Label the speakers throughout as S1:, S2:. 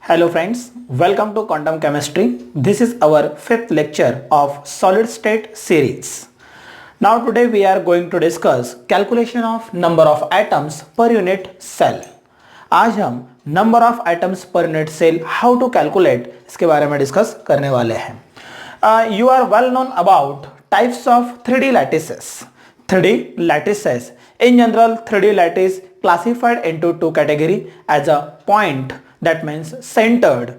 S1: Hello friends, welcome to Quantum Chemistry. This is our fifth lecture of solid state series. Now today we are going to discuss calculation of number of atoms per unit cell. आज हम number of atoms per unit cell how to calculate इसके बारे में discuss करने वाले हैं. You are well known about types of 3D lattices. 3D lattices. In general, 3D lattice classified into two category as a point, that means centered,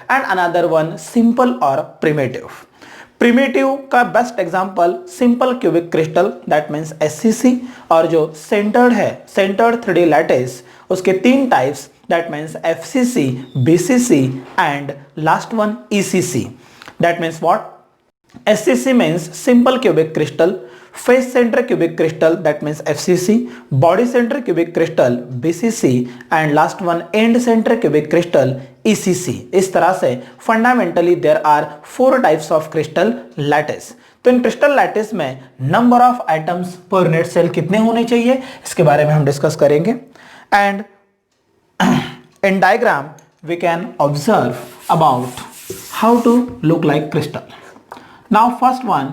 S1: and another one simple or primitive. Primitive का best example simple cubic crystal that means SCC, और जो centred है centred 3D lattice उसके तीन types that means FCC, BCC and last one ECC. That means what? SCC means simple cubic crystal, face center cubic crystal that means FCC, body center cubic crystal BCC and last one end center cubic crystal ECC. इस तरह से fundamentally there are four types of crystal lattice. तो इन crystal lattice में number of atoms per unit cell कितने होने चाहिए इसके बारे में हम डिस्कस करेंगे. And in diagram we can observe about how to look like crystal. Now first one,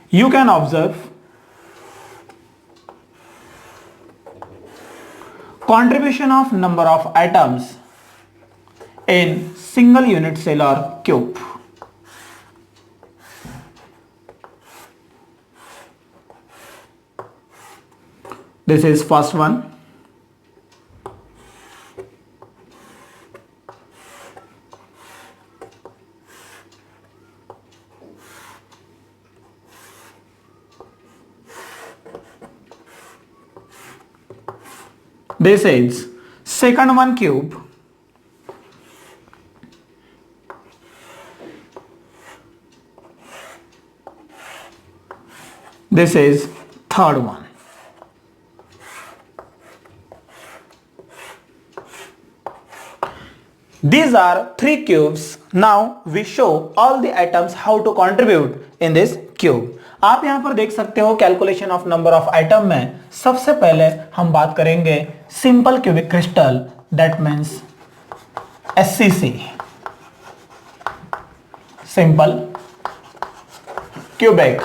S1: you can observe contribution of number of atoms in single unit cell or cube. This is first one. This is second one cube. This is third one. These are three cubes. Now we show all the atoms how to contribute in this cube. आप यहां पर देख सकते हो calculation of number of item में सबसे पहले हम बात करेंगे simple cubic crystal that means SCC, simple cubic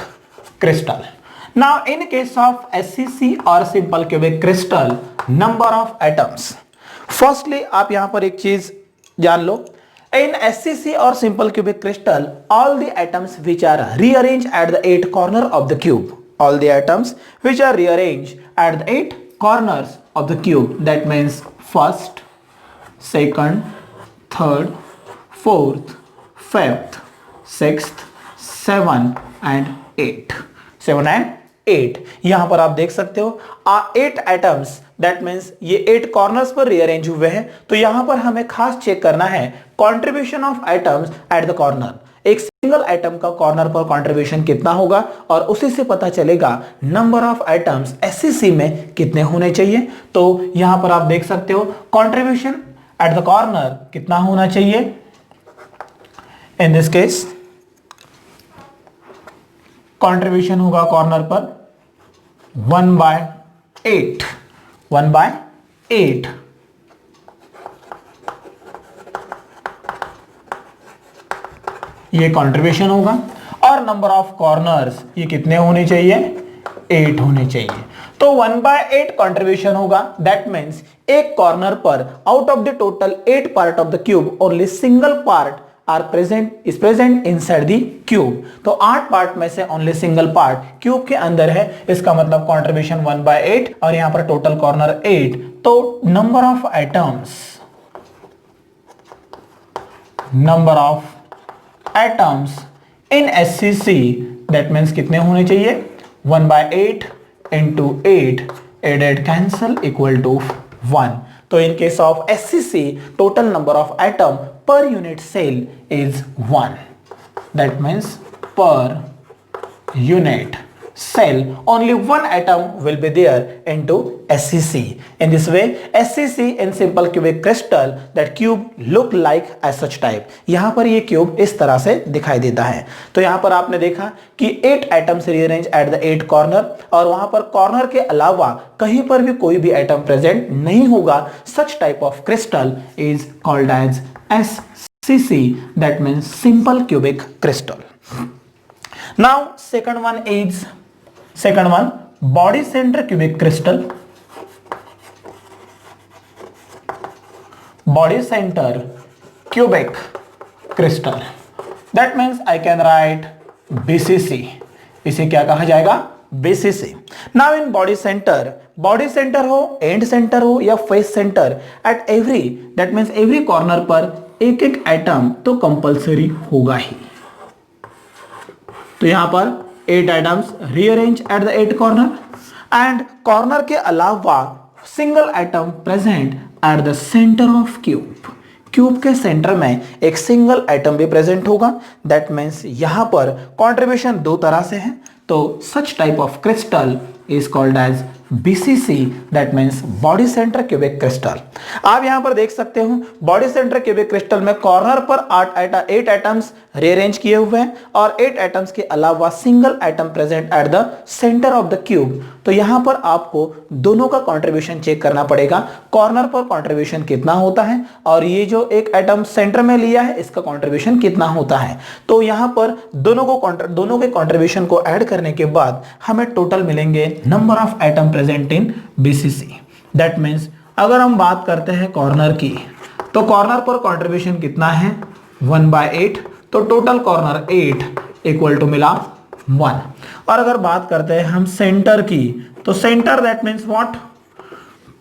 S1: crystal. Now in case of SCC और simple cubic crystal number of atoms, firstly आप यहां पर एक चीज जान लो. In SCC or simple cubic crystal, all the atoms which are rearranged at the 8 corner of the cube, all the atoms which are rearranged at the 8 corners of the cube, that means first, second, third, fourth, fifth, sixth, 7 and 8. 7 and 8. यहां पर आप देख सकते हो 8 atoms that means ये 8 corners पर rearrange हुए हैं. तो यहां पर हमें खास चेक करना है contribution of atoms eight the corner. एक सिंगल एटम का कॉर्नर पर कंट्रीब्यूशन कितना होगा और उसी से पता चलेगा नंबर ऑफ एटम्स SCC में कितने होने चाहिए. तो यहां पर आप देख सकते हो कंट्रीब्यूशन एट द कॉर्नर कितना होना चाहिए. इन दिस केस कंट्रीब्यूशन होगा कॉर्नर पर 1/8. 1/8. ये कंट्रीब्यूशन होगा और नंबर ऑफ कॉर्नर्स ये कितने होने चाहिए? 8 होने चाहिए. तो 1/8 कंट्रीब्यूशन होगा. दैट मीन्स एक कॉर्नर पर out of the total 8 part of the cube only single part is present inside the cube. तो 8 पार्ट में से ओनली सिंगल पार्ट क्यूब के अंदर है. इसका मतलब कंट्रीब्यूशन 1/8 और यहां पर टोटल कॉर्नर 8. तो number of atoms in SCC that means कितने होने चाहिए? 1/8 into 8 8 कैंसल इक्वल टू 1. तो in case of SCC total number of atom per unit cell is 1. That means per unit cell, only one atom will be there into SCC. In this way, SCC in simple cubic crystal, that cube look like as such type. यहाँ पर ये cube इस तरह से दिखाई देता है। तो यहाँ पर आपने देखा कि 8 atoms rearrange at the 8 corner, और वहां पर कॉर्नर के अलावा कहीं पर भी कोई भी एटम प्रेजेंट नहीं होगा। Such type of crystal is called as SCC, that means simple cubic crystal. Now second one body center cubic crystal. Body center cubic crystal, that means I can write BCC. इसे क्या कहा जाएगा? BCC. Now in body center हो, end center हो या face center, at every, that means every corner पर एक एक एटम तो कंपलसरी होगा ही। तो यहां पर 8 atoms rearrange at the 8 corner, and corner के अलावा single atom present at the center of cube के सेंटर में एक सिंगल एटम भी प्रेजेंट होगा। दैट मीन्स यहां पर कंट्रीब्यूशन दो तरह से है। तो such type of crystal is called as BCC, that means body center cubic crystal. आप यहां पर देख सकते हो बॉडी सेंटर क्यूबिक क्रिस्टल में कॉर्नर पर 8 एटम्स रीअरेंज किए हुए हैं, और 8 एटम्स के अलावा single atom present at the center of the cube. तो यहां पर आपको दोनों का कंट्रीब्यूशन चेक करना पड़ेगा, कॉर्नर पर कंट्रीब्यूशन कितना होता है और ये जो एक एटम सेंटर में लिया है इसका कंट्रीब्यूशन कितना होता है। तो यहां पर दोनों के कंट्रीब्यूशन को ऐड करने के बाद हमें टोटल मिलेंगे number of atom present in BCC। That means अगर हम बात करते हैं कॉर्नर की, तो कॉर्नर पर कंट्रीब्यूशन कितना है? 1/8। तो टोटल कॉर्नर 8 इक्वल टू मिला 1। और अगर बात करते हैं हम सेंटर की, तो center that means what?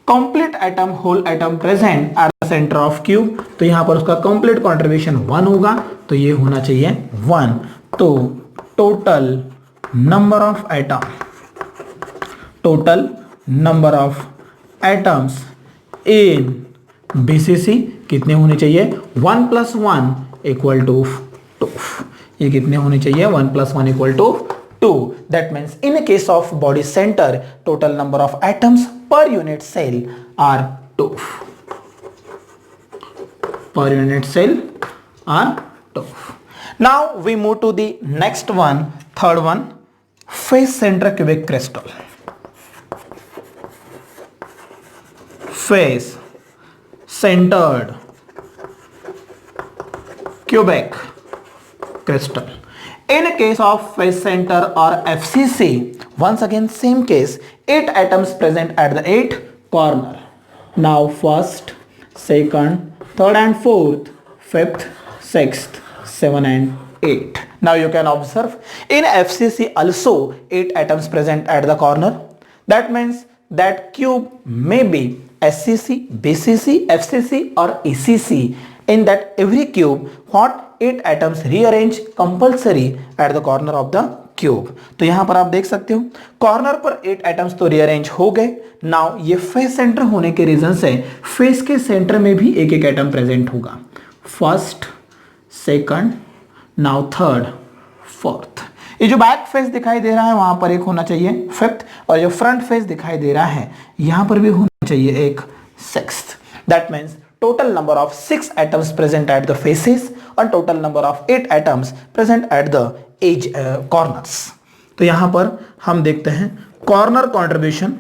S1: Complete atom, whole atom present at the center of cube. तो यहां पर उसका कंप्लीट कंट्रीब्यूशन 1 होगा, तो ये होना चाहिए 1। तो total number of atoms in BCC कितने होने चाहिए? 1 + 1 इक्वल टू 2। ये कितने होने चाहिए? 1 + 1 equal to 2। That means in case of body center total number of atoms per unit cell are 2। Per unit cell are 2। Now we move to the next one, third one, face center cubic crystal. Face centered cubic crystal. In case of face center or FCC, once again same case, 8 atoms present at the 8 corner. Now first, second, third and fourth, fifth, sixth, 7 and 8. Now you can observe in FCC also 8 atoms present at the corner. That means that cube may be SCC, BCC, FCC or ECC. In that every cube, what 8 atoms rearrange compulsory at the corner of the cube. तो यहां पर आप देख सकते हो corner पर 8 atoms तो rearrange हो गए। नाउ ये फेस सेंटर होने के रीजन से फेस के सेंटर में भी एक एक एटम प्रेजेंट होगा। First, second, now third, fourth. ये जो बैक फेस दिखाई दे रहा है वहां पर एक होना चाहिए फिफ्थ, और जो फ्रंट फेस दिखाई दे रहा है यहां पर भी होना चाहिए एक sixth. That means total number of 6 atoms present at the faces और total number of 8 atoms present at the edge corners। तो यहां पर हम देखते हैं कॉर्नर कंट्रीब्यूशन।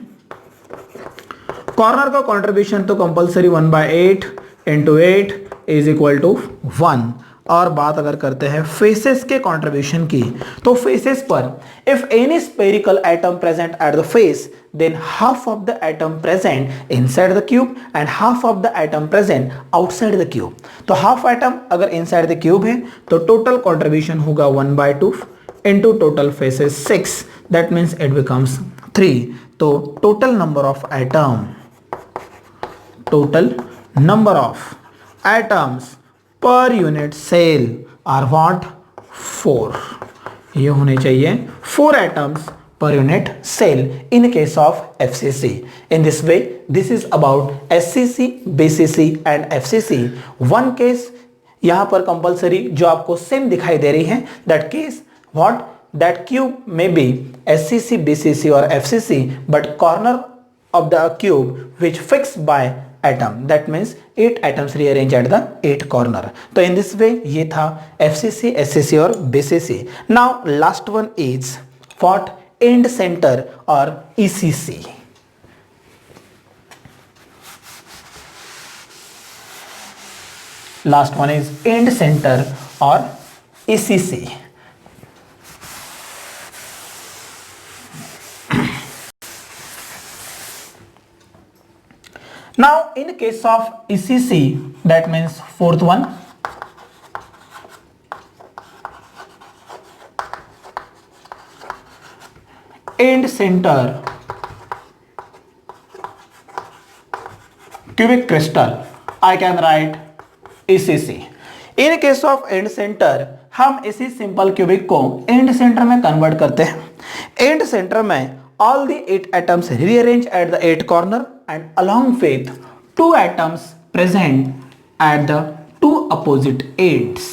S1: कॉर्नर का कंट्रीब्यूशन तो compulsory 1/8 into 8 is equal to 1। और बात अगर करते हैं फेसेस के कंट्रीब्यूशन की, तो फेसेस पर if any spherical atom present at the face, then half of the atom present inside the cube and half of the atom present outside the cube। तो half atom अगर inside the cube है तो total contribution होगा 1/2 into total faces 6, that means it becomes 3। तो total number of atoms per unit cell are what? 4। ये होने चाहिए 4 atoms per unit cell in case of FCC। In this way, this is about SCC, BCC and FCC। One case यहाँ पर compulsory जो आपको same दिखाई दे रही है, that case what? that cube may be SCC, BCC or FCC, but corner of the cube which fixed by atom, that means 8 atoms rearranged at the 8 corner. तो in this way ये था FCC, SCC और BCC. Now last one is what? End center or ECC. Last one is end center or ECC. Now in case of ECC, that means fourth one, end center cubic crystal, I can write ECC. In case of and centre हम इसी simple cubic को and centre में convert करते हैं. And centre में all the 8 atoms rearranged at the 8 corner and along with 2 atoms present at the 2 opposite ends.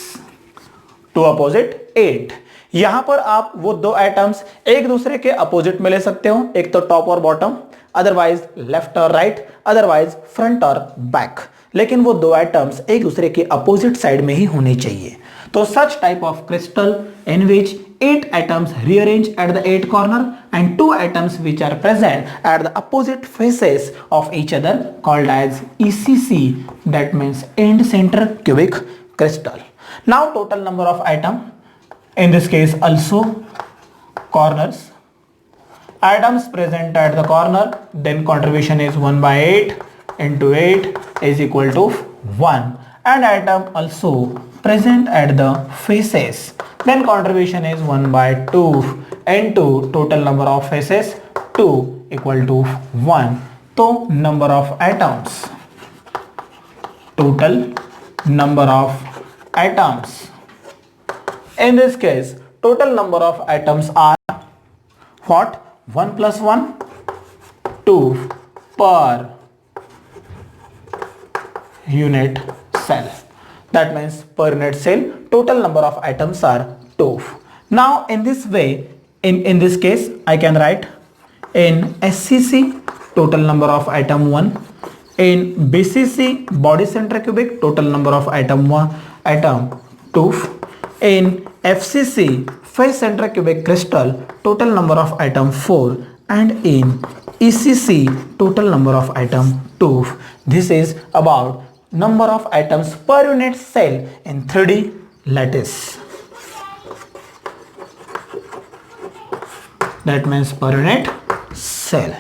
S1: 2 opposite end. यहां पर आप वो 2 एटम्स एक दूसरे के अपोजिट में ले सकते हो, एक तो टॉप और बॉटम, अदरवाइज लेफ्ट और राइट, अदरवाइज फ्रंट और बैक, लेकिन वो 2 एटम्स एक दूसरे के अपोजिट साइड में ही होने चाहिए. तो such type of crystal in which 8 atoms rearranged at the 8 corner and 2 atoms which are present at the opposite faces of each other called as ECC, that means end center cubic crystal. Now total number of atom, in this case also corners, atoms present at the corner, then contribution is 1 by 8 into 8 is equal to 1, and atom also present at the faces, then contribution is 1 by 2 into total number of faces 2 equal to 1. तो number of atoms, total number of atoms, in this case total number of atoms are what? 1 plus 1 2 per unit cell. That means per unit cell total number of atoms are 2. Now in this way, in this case I can write in SCC total number of atom 1, in BCC body center cubic total number of atom 2, in FCC face center cubic crystal total number of atom 4, and in ECC total number of atom 2. This is about number of atoms per unit cell in 3D lattice. That means per unit cell.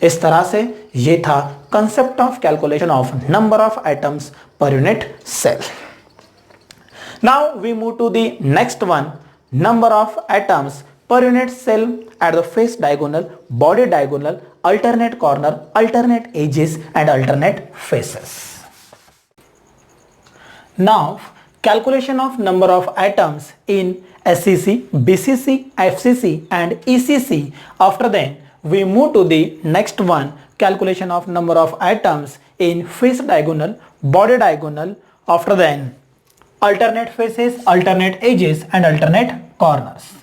S1: इस तरह से ये था concept of calculation of number of atoms per unit cell. Now we move to the next one, number of atoms per unit cell at the face diagonal, body diagonal, alternate corner, alternate edges and alternate faces. Now calculation of number of atoms in SCC, BCC, FCC and ECC. After that we move to the next one, calculation of number of atoms in face diagonal, body diagonal, after that alternate faces, alternate edges and alternate corners.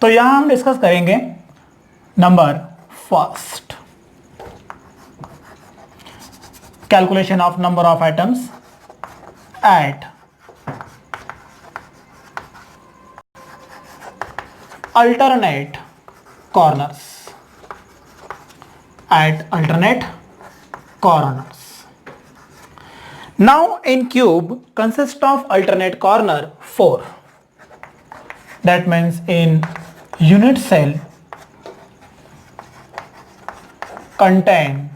S1: तो यहाँ हम discuss करेंगे number first, calculation of number of atoms at alternate corners, at alternate corners. Now in cube consists of alternate corner 4, that means in unit cell contain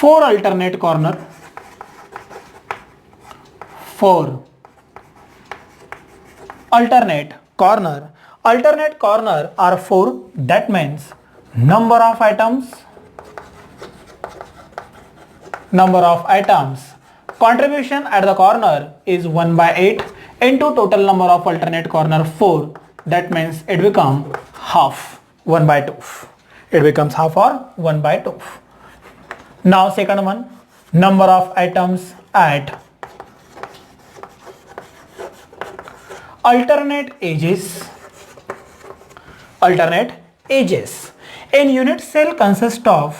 S1: 4 alternate corner, 4 alternate corner. Alternate corner are 4, that means number of atoms, contribution at the corner is 1 by 8 into total number of alternate corner 4, that means it becomes half, 1 by 2. It becomes half or 1 by 2. Now second one, number of atoms at alternate ages. In unit cell consists of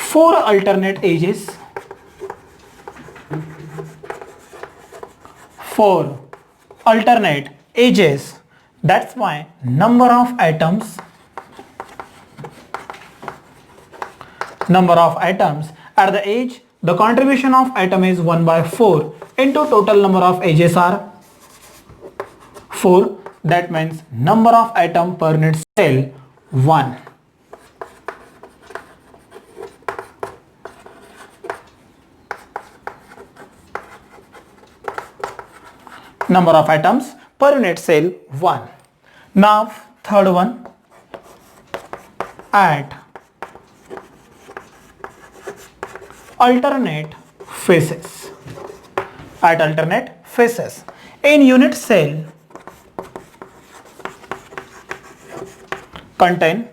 S1: four alternate ages. That's why number of atoms at the age, the contribution of atom is 1 by 4 into total number of ages are 4. That means number of atom per unit cell 1. Number of atoms per unit cell 1. Now third one, at alternate phases. In unit cell contain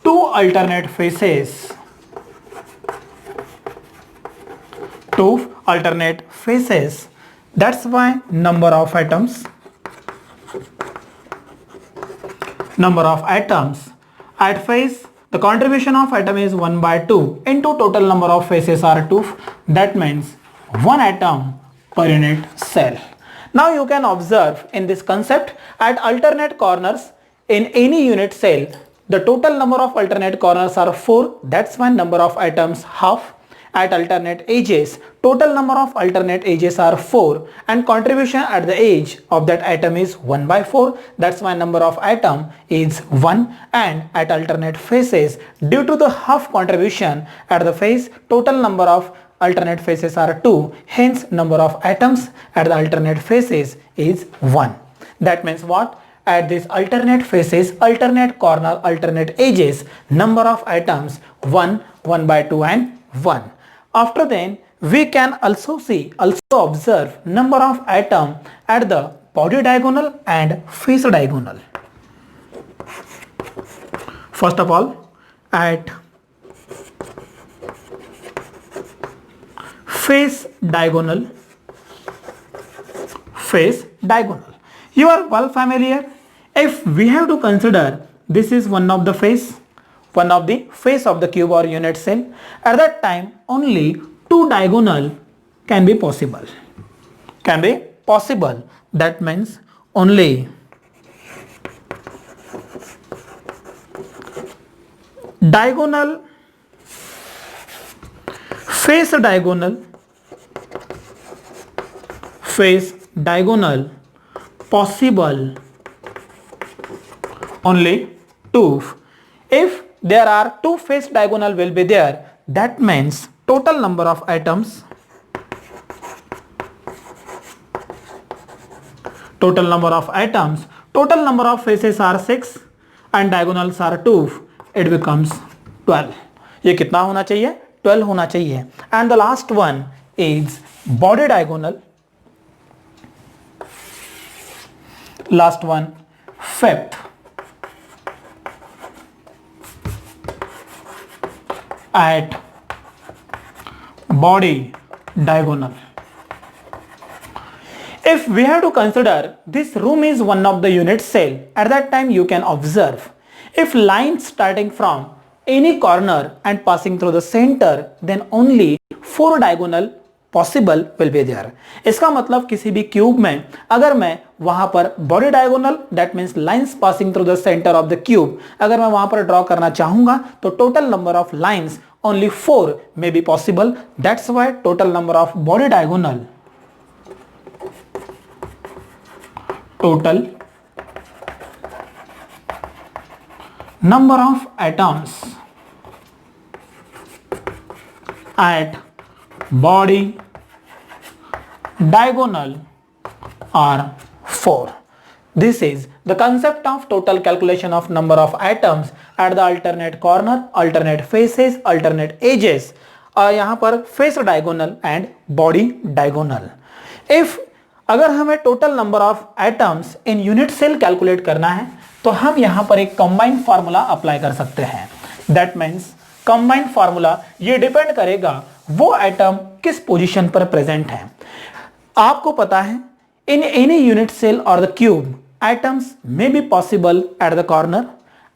S1: two alternate phases. That's why number of atoms at phase, the contribution of atom is 1 by 2 into total number of phases are 2. That means 1 atom per unit cell. Now you can observe in this concept, at alternate corners in any unit cell, the total number of alternate corners are 4. That's why number of atoms half. At alternate ages, total number of alternate ages are 4 and contribution at the age of that atom is 1 by 4. That's why number of atom is 1. And at alternate phases, due to the half contribution at the phase, total number of alternate phases are 2. Hence number of atoms at the alternate phases is 1. That means what? At these alternate phases, alternate corner, alternate ages, number of atoms 1, 1 by 2 and 1. After then, we can also observe number of atom at the body diagonal and face diagonal. First of all, at face diagonal. You are well familiar. If we have to consider, this is one of the face of the cube or unit cell. At that time, only two diagonal can be possible. That means only diagonal, face diagonal possible only two. If there are two face diagonal will be there, that means total number of atoms, total number of faces are 6 and diagonals are 2. It becomes 12. ये कितना होना चाहिए? 12 होना चाहिए. And the last one is body diagonal. Last one, fifth. At body diagonal. If we have to consider this room is one of the unit cell, at that time you can observe if line starting from any corner and passing through the center, then only 4 diagonal possible will be there. इसका मतलब किसी भी cube में अगर मैं वहां पर body diagonal, that means lines passing through the center of the cube, अगर मैं वहां पर ड्रॉ करना चाहूंगा तो total number of lines only 4 may be possible. That's why total number of body diagonal, total number of atoms at body diagonal are 4. This is the concept of total calculation of number of atoms at the alternate corner, alternate faces, alternate edges. यहाँ पर face diagonal and body diagonal. If अगर हमें total number of atoms in unit cell calculate करना है तो हम यहां पर एक कंबाइंड फार्मूला अप्लाई कर सकते हैं। दैट मीन्स कंबाइंड फार्मूला ये डिपेंड करेगा वो एटम किस पोजीशन पर प्रेजेंट है। आपको पता है इन एनी यूनिट सेल और the cube atoms may be possible at the corner,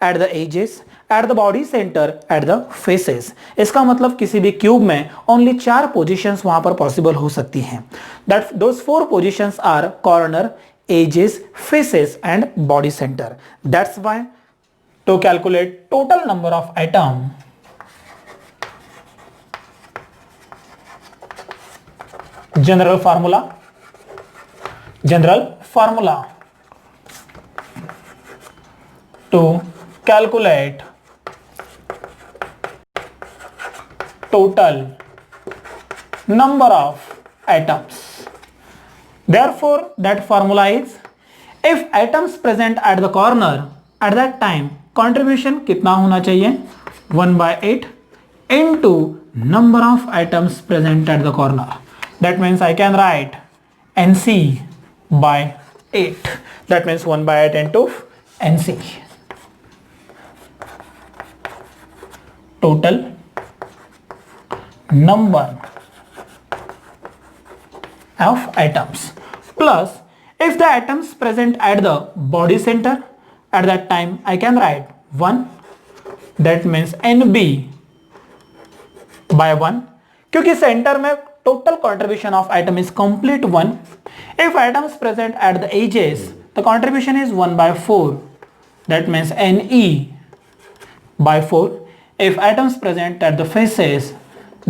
S1: at the edges, at the body center, at the faces. इसका मतलब किसी भी क्यूब में ओनली 4 पोजीशंस वहां पर पॉसिबल हो सकती हैं। That those 4 positions are corner, edges, faces and body center. That's why to calculate total number of atom, general formula to calculate total number of atoms. Therefore that formula is, if atoms present at the corner at that time contribution कितना होना चाहिए 1/8 into number of atoms present at the corner. That means I can write NC by 8. That means 1/8 into NC. Total number of atoms. Plus, if the atoms present at the body center, at that time I can write 1. That means NB by 1. क्योंकि centre में total contribution of atom is complete 1. If atoms present at the edges, the contribution is 1/4. That means Ne by 4. If atoms present at the faces,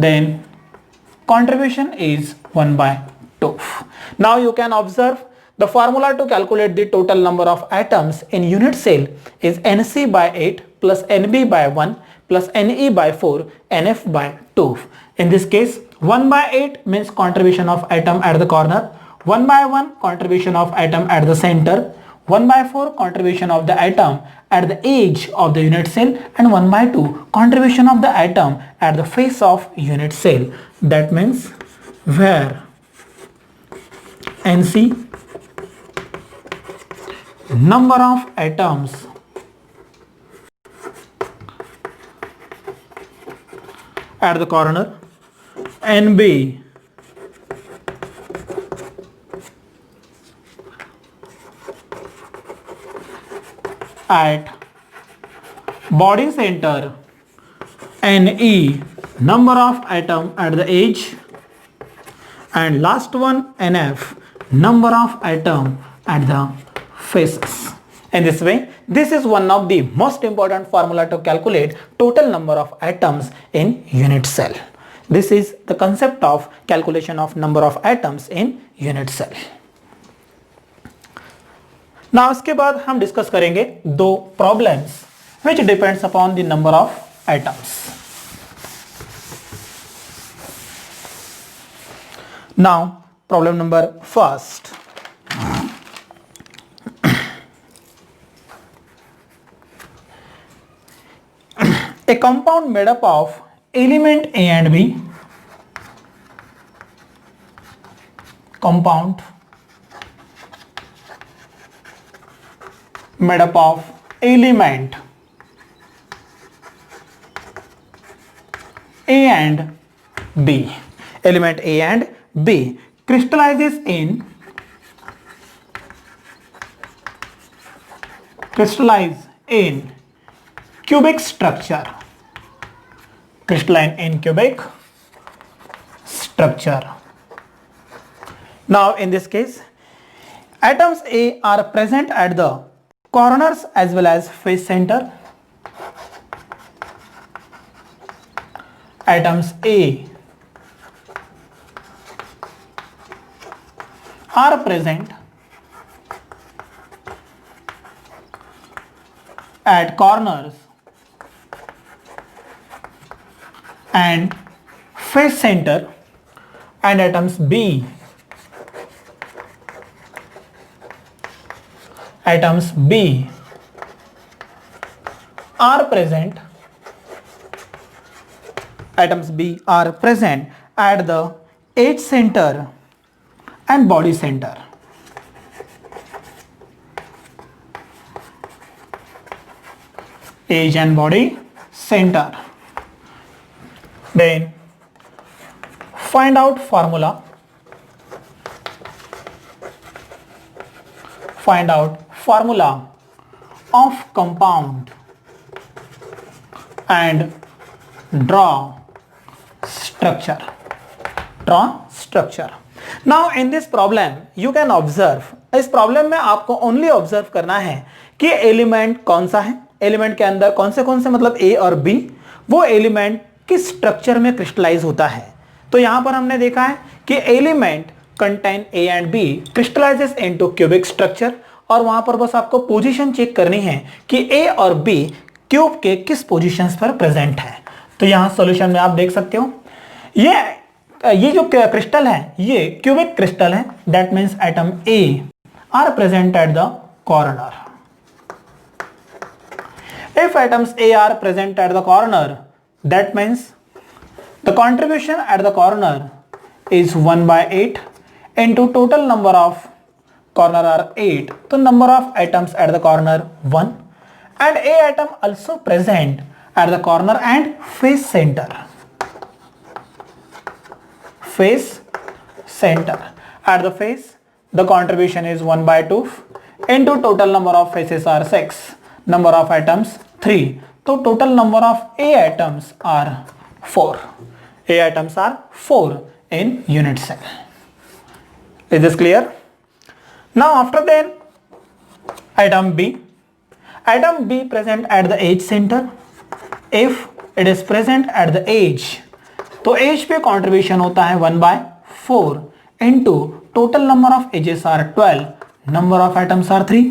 S1: then contribution is 1/2. Now you can observe the formula to calculate the total number of atoms in unit cell is Nc by 8 plus Nb by 1 plus Ne by 4, Nf by 2. In this case 1/8 means contribution of atom at the corner, 1/1 contribution of atom at the center, 1/4 contribution of the atom at the edge of the unit cell, and 1/2 contribution of the atom at the face of unit cell. That means where Nc number of atoms at the corner, NB at body center, Ne number of atom at the edge, and last one Nf number of atom at the faces. In this way, this is one of the most important formula to calculate total number of atoms in unit cell. This is the concept of calculation of number of atoms in unit cell. Now इसके बाद हम discuss करेंगे 2 problems which depends upon the number of atoms. Now problem number first. A compound made up of element A and B, compound made up of element A and B, element A and B crystallizes in cubic structure, crystalline in cubic structure. Now in this case, atoms A are present at the corners as well as face center. Atoms A are present at corners and face center, and atoms B are present at the edge center and body center. edge and body center. Then find out formula. Find out formula of compound and draw structure. Draw structure. Now in this problem you can observe, इस problem में आपको only observe करना है कि element कौन सा है, element के अंदर कौन से मतलब ए और बी, वो एलिमेंट किस स्ट्रक्चर में क्रिस्टलाइज होता है। तो यहां पर हमने देखा है कि element contain A and B crystallizes into cubic structure, और वहां पर बस आपको पोजीशन चेक करनी है कि ए और बी क्यूब के किस पोजीशंस पर प्रेजेंट है। तो यहां सॉल्यूशन में आप देख सकते हो ये जो क्रिस्टल है ये क्यूबिक क्रिस्टल है, that means atom A R present at the corner. If atoms A R present at the corner, that means the contribution at the corner is 1/8 into total number of corner are 8, so number of atoms at the corner 1, and a atom also present at the corner and face center. Face center. At the face the contribution is 1/2 into total number of faces are 6, number of atoms 3, so total number of A atoms are 4. A atoms are 4 in unit cell. Is this clear? Now after that, atom B. Atom B present at the edge center. If it is present at the edge, तो edge पे contribution होता है 1/4 into total number of edges are 12, number of atoms are 3.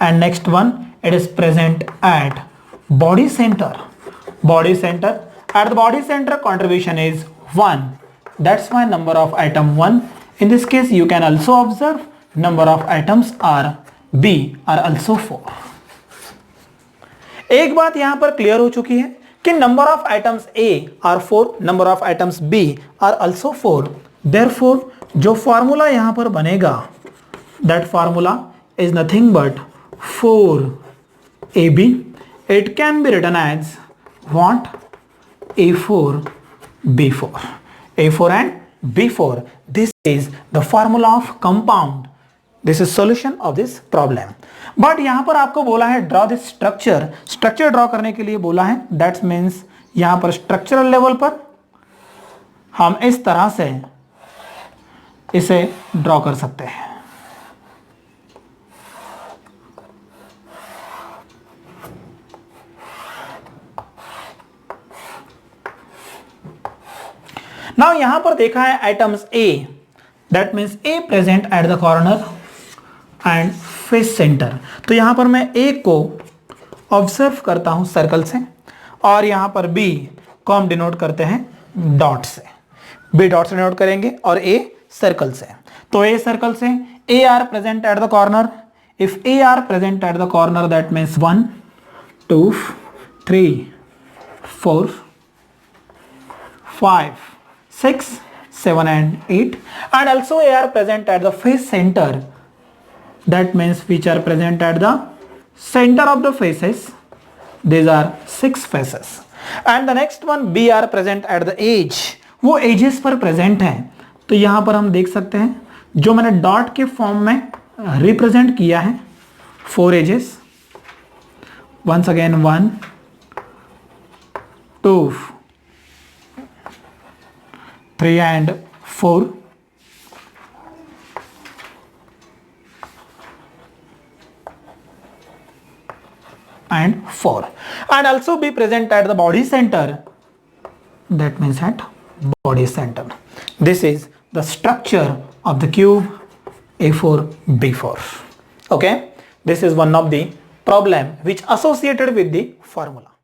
S1: And next one, it is present at body center. Body center. At the body center contribution is 1. That's why number of atom 1. In this case you can also observe number of atoms are B are also 4. एक बात यहां पर clear हो चुकी है कि number of atoms A are 4, number of atoms B are also 4. Therefore जो formula यहां पर बनेगा, that formula is nothing but 4AB. It can be written as what, A4 B4. A4 and B4. This is the formula of compound. This is solution of this problem. But यहां पर आपको बोला है draw this structure. Structure draw करने के लिए बोला है, that means यहां पर structural level पर हम इस तरह से इसे draw कर सकते हैं। नाउ यहां पर देखा है atoms A, that means A present at the corner and face centre. तो यहां पर मैं A को ऑब्जर्व करता हूं सर्कल से, और यहां पर B को हम डिनोट करते हैं डॉट से। B डॉट से डिनोट करेंगे और A सर्कल से। तो A सर्कल से A are present at the corner. If A are present at the corner, that means 1 2 3 4 5 6 7 and 8, and also they are present at the face center, that means which are present at the center of the faces. These are 6 faces. And the next one B are present at the edge, वो edges पर present है। तो यहाँ पर हम देख सकते हैं जो मैंने डॉट के फॉर्म में रिप्रेजेंट किया है 4 edges. Once again 1 2 3 and 4. And 4. And also be present at the body center, that means at body center. This is the structure of the cube A4 B4. Okay, this is one of the problem which associated with the formula.